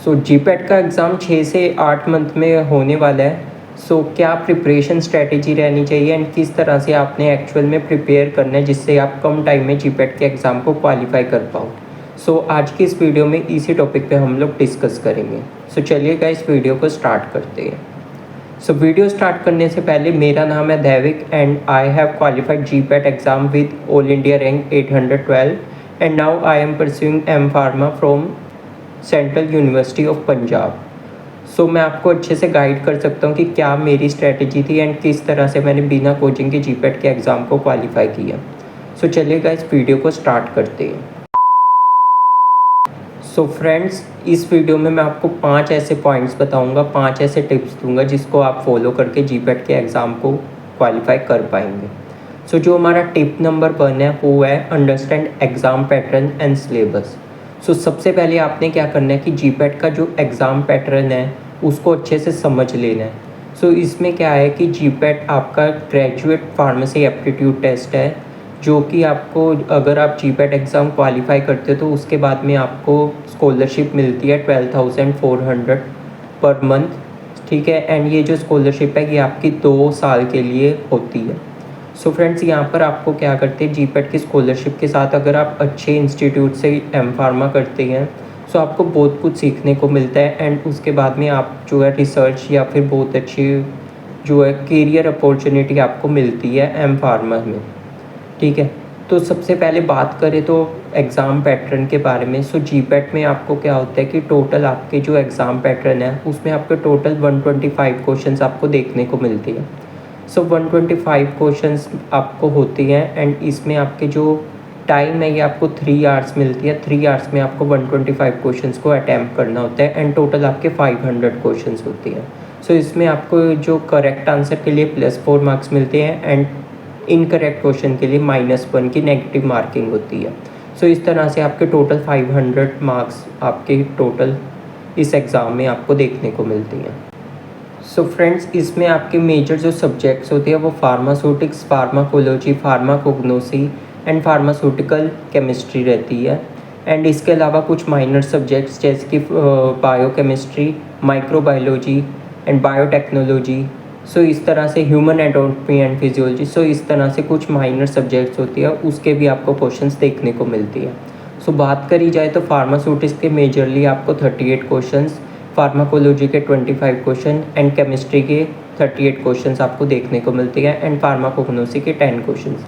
सो GPAT का exam 6 से 8 month में होने वाला है। सो क्या प्रिपरेशन स्ट्रैटेजी रहनी चाहिए एंड किस तरह से आपने एक्चुअल में प्रिपेयर करना है जिससे आप कम टाइम में जीपैट के एग्ज़ाम को क्वालिफाई कर पाओ। सो आज की इस वीडियो में इसी टॉपिक पे हम लोग डिस्कस करेंगे। सो चलिए गाइस इस वीडियो को स्टार्ट करते हैं। सो वीडियो स्टार्ट करने से पहले मेरा नाम है Daivik and I have qualified GPAT exam with all India rank 812 and now I am pursuing M pharma from central university of Punjab. So मैं आपको अच्छे से गाइड कर सकता हूँ कि क्या मेरी स्ट्रैटेजी थी एंड किस तरह से मैंने बिना कोचिंग के जीपैट के एग्ज़ाम को क्वालिफाई किया। सो चलिएगा इस वीडियो को स्टार्ट करते हैं। सो फ्रेंड्स, इस वीडियो में मैं आपको 5 ऐसे पॉइंट्स बताऊंगा, 5 ऐसे टिप्स दूंगा जिसको आप फॉलो करके जीपैट के एग्ज़ाम को क्वालिफाई कर पाएंगे। सो जो हमारा टिप नंबर 1 है वो है understand exam pattern and syllabus. So सबसे पहले आपने क्या करना है कि जीपैट का जो एग्ज़ाम पैटर्न है उसको अच्छे से समझ लेना है। सो इसमें क्या है कि जीपैट आपका ग्रेजुएट फार्मेसी एप्टीट्यूड टेस्ट है, जो कि आपको अगर आप जीपैट एग्ज़ाम क्वालिफाई करते हो तो उसके बाद में आपको स्कॉलरशिप मिलती है 12,400 पर मंथ, ठीक है। एंड ये जो स्कॉलरशिप है ये आपकी 2 साल के लिए होती है। सो फ्रेंड्स, यहाँ पर आपको क्या करते हैं, जीपैट की स्कॉलरशिप के साथ अगर आप अच्छे इंस्टीट्यूट से एम फार्मा करते हैं सो आपको बहुत कुछ सीखने को मिलता है एंड उसके बाद में आप जो है रिसर्च या फिर बहुत अच्छी जो है करियर अपॉर्चुनिटी आपको मिलती है एम फार्मा में, ठीक है। तो सबसे पहले बात करें तो एग्ज़ाम पैटर्न के बारे में। सो जीपैट में आपको क्या होता है कि टोटल आपके जो एग्ज़ाम पैटर्न है उसमें आपके टोटल 125 क्वेश्चंस आपको देखने को मिलती है। सो 125 क्वेश्चंस आपको होती हैं एंड इसमें आपके जो टाइम है ये आपको 3 आवर्स मिलती है। 3 आवर्स में आपको 125 क्वेश्चंस को अटैम्प्ट करना होता है एंड टोटल आपके 500 क्वेश्चंस होती हैं। सो इसमें आपको जो करेक्ट आंसर के लिए +4 मार्क्स मिलते हैं एंड इनकरेक्ट क्वेश्चन के लिए -1 की नेगेटिव मार्किंग होती है। सो इस तरह से आपके टोटल 500 मार्क्स आपके टोटल इस एग्ज़ाम में आपको देखने को मिलती हैं। सो फ्रेंड्स, इसमें आपके मेजर जो सब्जेक्ट्स होते हैं वो pharmaceutics, pharmacology, pharmacognosy and pharmaceutical chemistry रहती है। एंड इसके अलावा कुछ माइनर सब्जेक्ट्स जैसे कि बायोकेमिस्ट्री, माइक्रोबायोलॉजी एंड बायोटेक्नोलॉजी, सो इस तरह से ह्यूमन एनाटॉमी एंड फिजियोलॉजी, सो इस तरह से कुछ माइनर सब्जेक्ट्स होती है, उसके भी आपको क्वेश्चंस देखने को मिलती है। सो बात करी जाए तो फार्मास्यूटिक्स के मेजरली आपको 38 क्वेश्चंस, फार्माकोलॉजी के 25 क्वेश्चन एंड केमिस्ट्री के 38 क्वेश्चंस आपको देखने को मिलते हैं एंड फार्माकोग्नोसी के 10 क्वेश्चंस।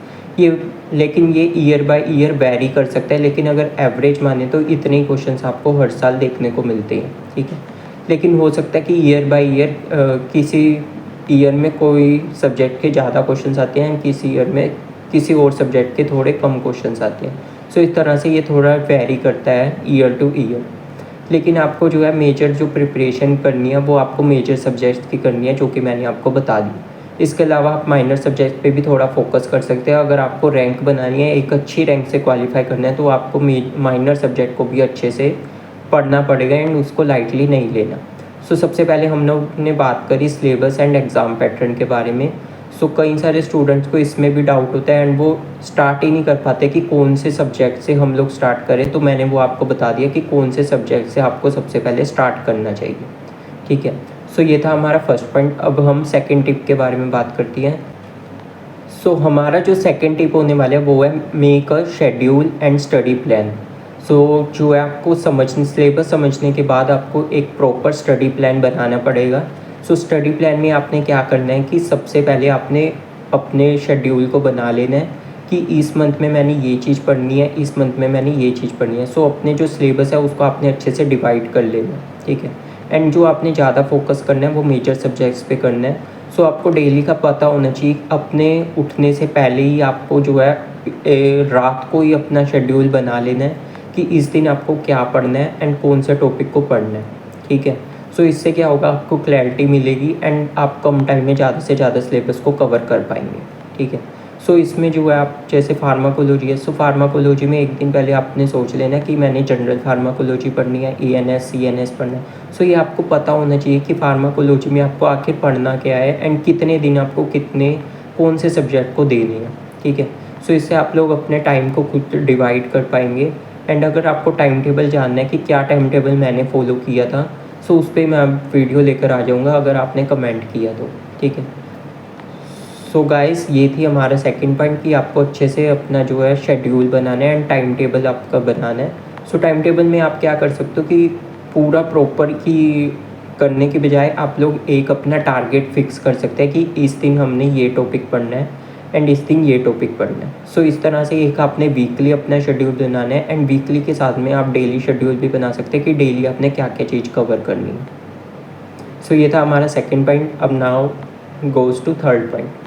लेकिन ये ईयर बाय ईयर वेरी कर सकता है, लेकिन अगर एवरेज माने तो इतने ही क्वेश्चंस आपको हर साल देखने को मिलते हैं, ठीक है। लेकिन हो सकता है कि ईयर बाय ईयर किसी ईयर में कोई सब्जेक्ट के ज़्यादा क्वेश्चंस आते हैं, किसी ईयर में किसी और सब्जेक्ट के थोड़े कम क्वेश्चंस आते हैं। सो इस तरह से ये थोड़ा वेरी करता है ईयर टू ईयर। लेकिन आपको जो है मेजर जो प्रिपरेशन करनी है वो आपको मेजर सब्जेक्ट्स की करनी है, जो कि मैंने आपको बता दी। इसके अलावा आप माइनर सब्जेक्ट पे भी थोड़ा फोकस कर सकते हैं। अगर आपको रैंक बनानी है, एक अच्छी रैंक से क्वालिफाई करना है, तो आपको माइनर सब्जेक्ट को भी अच्छे से पढ़ना पड़ेगा एंड उसको लाइटली नहीं लेना। सो सबसे पहले हम लोग ने बात करी सिलेबस एंड एग्ज़ाम पैटर्न के बारे में। सो कई सारे स्टूडेंट्स को इसमें भी डाउट होता है एंड वो स्टार्ट ही नहीं कर पाते कि कौन से सब्जेक्ट से हम लोग स्टार्ट करें। तो मैंने वो आपको बता दिया कि कौन से सब्जेक्ट से आपको सबसे पहले स्टार्ट करना चाहिए, ठीक है। सो ये था हमारा फर्स्ट पॉइंट। अब हम सेकेंड टिप के बारे में बात करती हैं। सो हमारा जो सेकेंड टिप होने वाला है वो है make a schedule and study plan. So जो है आपको सिलेबस समझने के बाद आपको एक प्रॉपर स्टडी प्लान बनाना पड़ेगा। सो स्टडी प्लान में आपने क्या करना है कि सबसे पहले आपने अपने शेड्यूल को बना लेना है कि इस मंथ में मैंने ये चीज़ पढ़नी है, इस मंथ में मैंने ये चीज़ पढ़नी है। सो अपने जो सिलेबस है उसको आपने अच्छे से डिवाइड कर लेना है, ठीक है। एंड जो आपने ज़्यादा फोकस करना है वो मेजर सब्जेक्ट्स पे करना है। सो आपको डेली का पता होना चाहिए। अपने उठने से पहले ही आपको जो है रात को ही अपना शेड्यूल बना लेना है कि इस दिन आपको क्या पढ़ना है एंड कौन से टॉपिक को पढ़ना है, ठीक है। सो इससे क्या होगा, आपको क्लैरिटी मिलेगी एंड आप कम टाइम में ज़्यादा से ज़्यादा सिलेबस को कवर कर पाएंगे, ठीक है। सो इसमें जो है आप जैसे फार्माकोलॉजी है, सो फार्माकोलॉजी में एक दिन पहले आपने सोच लेना कि मैंने जनरल फार्माकोलॉजी पढ़नी है, ENS CNS पढ़ना है। सो ये आपको पता होना चाहिए कि फार्माकोलॉजी में आपको आखिर पढ़ना क्या है एंड कितने दिन आपको कौन से सब्जेक्ट को देने हैं, ठीक है। सो इससे आप लोग अपने टाइम को खुद डिवाइड कर पाएंगे एंड अगर आपको टाइम टेबल जानना है कि क्या टाइम टेबल मैंने फॉलो किया था, सो उस पर मैं वीडियो लेकर आ जाऊँगा अगर आपने कमेंट किया तो, ठीक है। सो गाइस, ये थी हमारा सेकंड पॉइंट कि आपको अच्छे से अपना जो है शेड्यूल बनाना है एंड टाइम टेबल आपका बनाना है। सो टाइम टेबल में आप क्या कर सकते हो कि पूरा प्रॉपर की करने की बजाय आप लोग एक अपना टारगेट फिक्स कर सकते हैं कि इस दिन हमने ये टॉपिक पढ़ना है एंड इस दिन ये टॉपिक पढ़ना है। सो इस तरह से एक आपने वीकली अपना शेड्यूल बनाना है एंड वीकली के साथ में आप डेली शेड्यूल भी बना सकते हैं कि डेली आपने क्या क्या चीज़ कवर करनी है। सो ये था हमारा सेकंड पॉइंट। अब now goes to third point.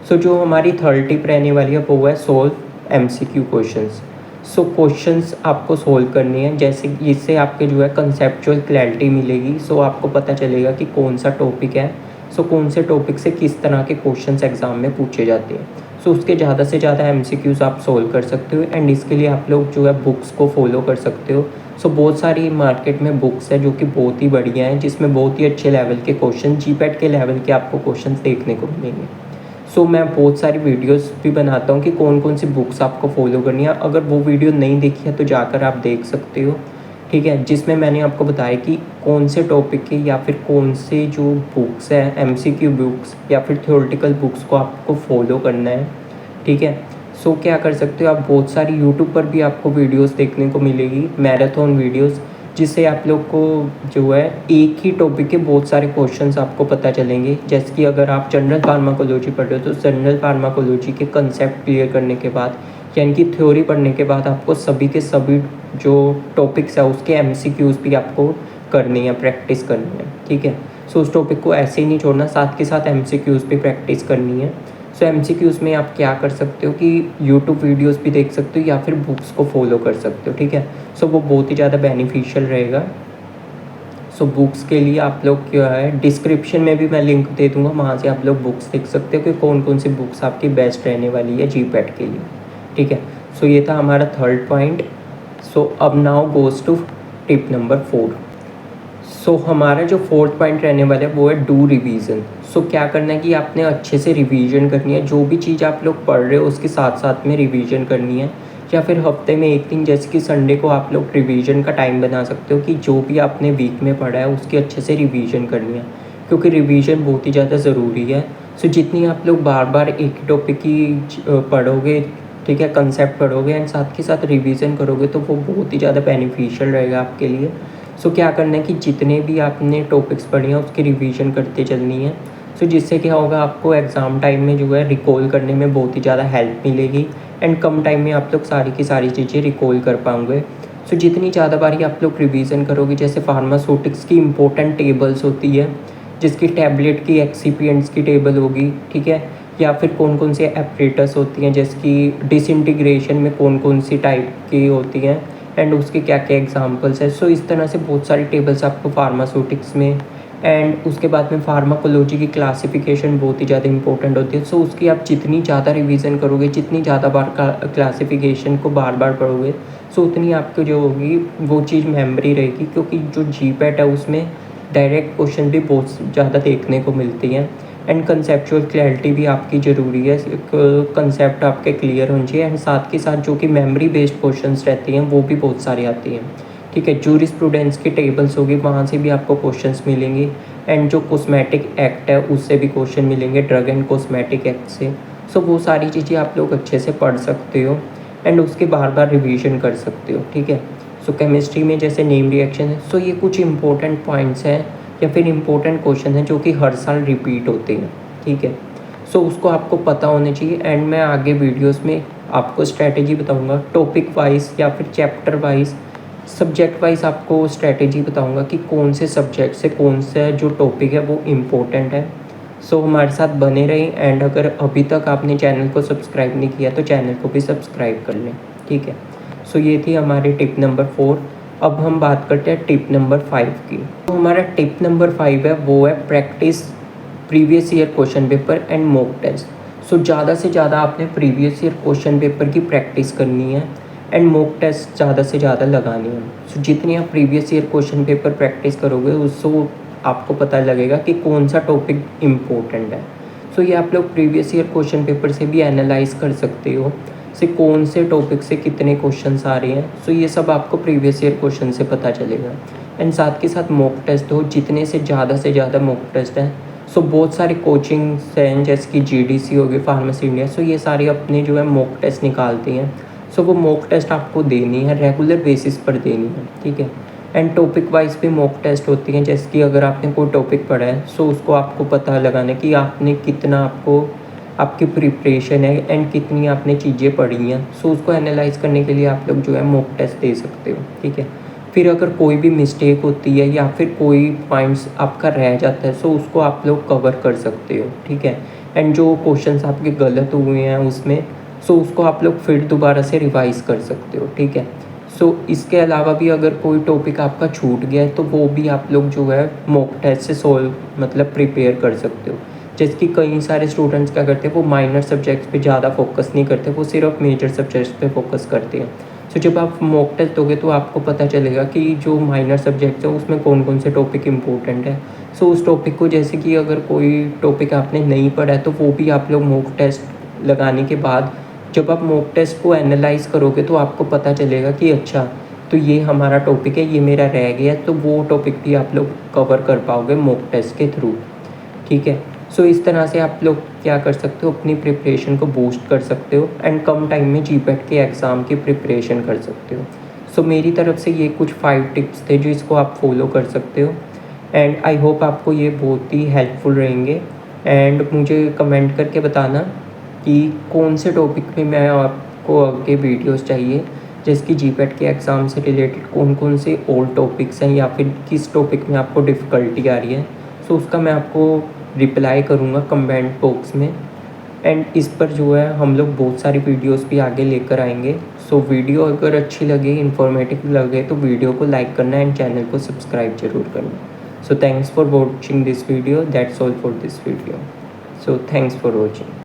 So जो हमारी थर्ड टिप रहने वाली है वो है solve MCQ questions. So questions आपको सोल्व करनी है, जैसे इससे आपके जो है कंसेप्चुअल क्लैरिटी मिलेगी। सो आपको पता चलेगा कि कौन सा टॉपिक है, सो कौन से टॉपिक से किस तरह के क्वेश्चंस एग्ज़ाम में पूछे जाते हैं। सो उसके ज़्यादा से ज़्यादा MCQs आप सोल्व कर सकते हो एंड इसके लिए आप लोग जो है बुक्स को फॉलो कर सकते हो। सो बहुत सारी मार्केट में बुक्स है जो कि बहुत ही बढ़िया हैं, जिसमें बहुत ही अच्छे लेवल के क्वेश्चन, GPAT के लेवल के आपको क्वेश्चन देखने को मिलेंगे। सो मैं बहुत सारी वीडियोस भी बनाता हूँ कि कौन कौन सी बुक्स आपको फॉलो करनी है। अगर वो वीडियो नहीं देखी है तो जाकर आप देख सकते हो, ठीक है, जिसमें मैंने आपको बताया कि कौन से टॉपिक के या फिर कौन से जो बुक्स हैं MCQ बुक्स या फिर थ्योरेटिकल बुक्स को आपको फॉलो करना है, ठीक है। सो क्या कर सकते हो आप, बहुत सारी यूट्यूब पर भी आपको वीडियोस देखने को मिलेगी, मैराथन वीडियोस, जिससे आप लोग को जो है एक ही टॉपिक के बहुत सारे क्वेश्चंस आपको पता चलेंगे। जैसे कि अगर आप जनरल फार्माकोलॉजी पढ़ रहे हो तो जनरल फार्माकोलॉजी के कंसेप्ट क्लियर करने के बाद यानी कि थ्योरी पढ़ने के बाद आपको सभी के सभी जो टॉपिक्स है उसके MCQs भी आपको करनी है, प्रैक्टिस करनी है, ठीक है। सो उस टॉपिक को ऐसे ही नहीं छोड़ना, साथ के साथ MCQs भी प्रैक्टिस करनी है। सो MCQs में आप क्या कर सकते हो कि यूट्यूब वीडियोस भी देख सकते हो या फिर बुक्स को फॉलो कर सकते हो, ठीक है। सो वो बहुत ही ज़्यादा बेनिफिशियल रहेगा। सो बुक्स के लिए आप लोग क्या है, डिस्क्रिप्शन में भी मैं लिंक दे दूँगा, वहाँ से आप लोग बुक्स देख सकते हो कि कौन कौन सी बुक्स आपकी बेस्ट रहने वाली है GPAT के लिए, ठीक है। सो ये था हमारा थर्ड पॉइंट। सो अब now goes to tip number 4। So हमारा जो फोर्थ पॉइंट रहने वाला है वो है डू रिवीजन। सो क्या करना है कि आपने अच्छे से रिवीजन करनी है, जो भी चीज़ आप लोग पढ़ रहे हो उसके साथ साथ में रिवीजन करनी है, या फिर हफ्ते में एक दिन जैसे कि संडे को आप लोग रिवीजन का टाइम बना सकते हो कि जो भी आपने वीक में पढ़ा है उसकी अच्छे से रिवीजन करनी है, क्योंकि रिवीजन बहुत ही ज़्यादा ज़रूरी है। सो जितनी आप लोग बार बार एक ही टॉपिक की पढ़ोगे, ठीक है, कंसेप्ट पढ़ोगे एंड साथ के साथ रिवीजन करोगे तो वो बहुत ही ज़्यादा बेनिफिशियल रहेगा आपके लिए। सो क्या करना है कि जितने भी आपने टॉपिक्स पढ़े हैं उसकी रिवीजन करते चलनी है। सो जिससे क्या होगा, आपको एग्ज़ाम टाइम में जो है रिकॉल करने में बहुत ही ज़्यादा हेल्प मिलेगी एंड कम टाइम में आप लोग सारी की सारी चीज़ें रिकॉल कर पाओगे। सो जितनी ज़्यादा बारी आप लोग रिवीजन करोगे, जैसे फार्मास्यूटिक्स की इंपॉर्टेंट टेबल्स होती है, जिसकी टैबलेट की एक्सिपिएंट्स की टेबल होगी, ठीक है, या फिर कौन कौन से एपरेटस होती हैं, जैसे कि डिसइंटीग्रेशन में कौन कौन सी टाइप की होती हैं एंड उसके क्या क्या एग्जांपल्स है। सो इस तरह से बहुत सारी टेबल्स आपको फार्मास्यूटिक्स में, एंड उसके बाद में फार्माकोलॉजी की क्लासिफिकेशन बहुत ही ज़्यादा इंपॉर्टेंट होती है। सो उसकी आप जितनी ज़्यादा रिवीजन करोगे, जितनी ज़्यादा बार क्लासिफिकेशन को बार बार पढ़ोगे, सो उतनी आपको जो होगी वो चीज़ मेमोरी रहेगी, क्योंकि जो GPAT है उसमें डायरेक्ट क्वेश्चन भी बहुत ज़्यादा देखने को मिलती हैं एंड कंसेप्चुअल क्लैरिटी भी आपकी ज़रूरी है, कंसेप्ट आपके क्लियर होने चाहिए एंड साथ के साथ जो कि मेमोरी बेस्ड क्वेश्चंस रहती हैं वो भी बहुत सारी आती हैं, ठीक है। जूरिस्प्रूडेंस की टेबल्स होगी, वहाँ से भी आपको क्वेश्चंस मिलेंगे एंड जो कॉस्मेटिक एक्ट है उससे भी क्वेश्चन मिलेंगे, ड्रग एंड कॉस्मेटिक एक्ट से। सो वो सारी चीज़ें आप लोग अच्छे से पढ़ सकते हो एंड उसके बार बार रिवीजन कर सकते हो, ठीक है। सो केमिस्ट्री में जैसे नेम रिएक्शन है, सो ये कुछ इंपॉर्टेंट पॉइंट्स हैं या फिर इंपॉर्टेंट क्वेश्चन हैं जो कि हर साल रिपीट होते हैं, ठीक है। सो उसको आपको पता होना चाहिए एंड मैं आगे वीडियोस में आपको स्ट्रैटेजी बताऊंगा, टॉपिक वाइज या फिर चैप्टर वाइज, सब्जेक्ट वाइज आपको स्ट्रैटेजी बताऊंगा कि कौन से सब्जेक्ट से कौन सा जो टॉपिक है वो इम्पोर्टेंट है। सो हमारे साथ बने रहें एंड अगर अभी तक आपने चैनल को सब्सक्राइब नहीं किया तो चैनल को भी सब्सक्राइब कर लें, ठीक है। सो ये थी हमारी टिप नंबर 4। अब हम बात करते हैं टिप नंबर 5 की। तो हमारा टिप नंबर 5 है वो है practice previous year question paper and mock test. So ज़्यादा से ज़्यादा आपने प्रीवियस ईयर क्वेश्चन पेपर की प्रैक्टिस करनी है एंड मॉक टेस्ट ज़्यादा से ज़्यादा लगानी है। सो जितनी आप previous year question paper practice करोगे उससे आपको पता लगेगा कि कौन सा टॉपिक इम्पोर्टेंट है। सो ये आप लोग प्रीवियस ईयर क्वेश्चन पेपर से भी एनालाइज कर सकते हो। से कौन से टॉपिक से कितने क्वेश्चंस आ रहे हैं। सो ये सब आपको प्रीवियस ईयर क्वेश्चन से पता चलेगा। एंड साथ के साथ मॉक टेस्ट हो, जितने से ज़्यादा मॉक टेस्ट हैं। सो बहुत सारे कोचिंग्स हैं जैसे कि GDC हो गई, फार्मेसी इंडिया, सो ये सारे अपने जो है मॉक टेस्ट निकालती हैं। सो वो मॉक टेस्ट आपको देनी है, रेगुलर बेसिस पर देनी है, ठीक है। एंड टॉपिक वाइज भी मॉक टेस्ट होती हैं, जैसे कि अगर आपने कोई टॉपिक पढ़ा है सो उसको आपको पता लगाना है कि आपने कितना आपकी प्रिपरेशन है एंड कितनी आपने चीज़ें पढ़ी हैं। सो उसको एनालाइज करने के लिए आप लोग जो है मॉक टेस्ट दे सकते हो, ठीक है। फिर अगर कोई भी मिस्टेक होती है या फिर कोई पॉइंट्स आपका रह जाता है सो उसको आप लोग कवर कर सकते हो, ठीक है। एंड जो क्वेश्चंस आपके गलत हुए हैं उसमें, सो उसको आप लोग फिर दोबारा से रिवाइज़ कर सकते हो, ठीक है। सो इसके अलावा भी अगर कोई टॉपिक आपका छूट गया है तो वो भी आप लोग जो है मॉक टेस्ट से सोल्व मतलब प्रिपेयर कर सकते हो। जैसे कि कई सारे स्टूडेंट्स क्या करते हैं, वो माइनर सब्जेक्ट्स पे ज़्यादा फोकस नहीं करते, वो सिर्फ मेजर सब्जेक्ट्स पे फोकस करते हैं। सो जब आप मॉक टेस्ट दोगे तो आपको पता चलेगा कि जो माइनर सब्जेक्ट्स हैं उसमें कौन कौन से टॉपिक इंपॉर्टेंट है। सो उस टॉपिक को, जैसे कि अगर कोई टॉपिक आपने नहीं पढ़ा है तो वो भी आप लोग मॉक टेस्ट लगाने के बाद जब आप मॉक टेस्ट को एनालाइज करोगे तो आपको पता चलेगा कि अच्छा तो ये हमारा टॉपिक है, ये मेरा रह गया, तो वो टॉपिक भी आप लोग कवर कर पाओगे मॉक टेस्ट के थ्रू, ठीक है। सो इस तरह से आप लोग क्या कर सकते हो, अपनी प्रिपरेशन को बूस्ट कर सकते हो एंड कम टाइम में GPAT के एग्ज़ाम की प्रिपरेशन कर सकते हो। सो मेरी तरफ से ये कुछ 5 टिप्स थे जो इसको आप फॉलो कर सकते हो एंड आई होप आपको ये बहुत ही हेल्पफुल रहेंगे। एंड मुझे कमेंट करके बताना कि कौन से टॉपिक पे मैं आपको आगे वीडियोस चाहिए, जैसे कि GPAT के एग्ज़ाम से रिलेटेड कौन कौन से ओल्ड टॉपिक्स हैं या फिर किस टॉपिक में आपको डिफ़िकल्टी आ रही है। सो उसका मैं आपको रिप्लाई करूँगा कमेंट बॉक्स में। एंड इस पर जो है हम लोग बहुत सारी वीडियोस भी आगे लेकर आएंगे। सो वीडियो अगर अच्छी लगे, इन्फॉर्मेटिव लगे तो वीडियो को लाइक करना एंड चैनल को सब्सक्राइब जरूर करना। So thanks for watching this video, that's all for this video. So thanks for watching.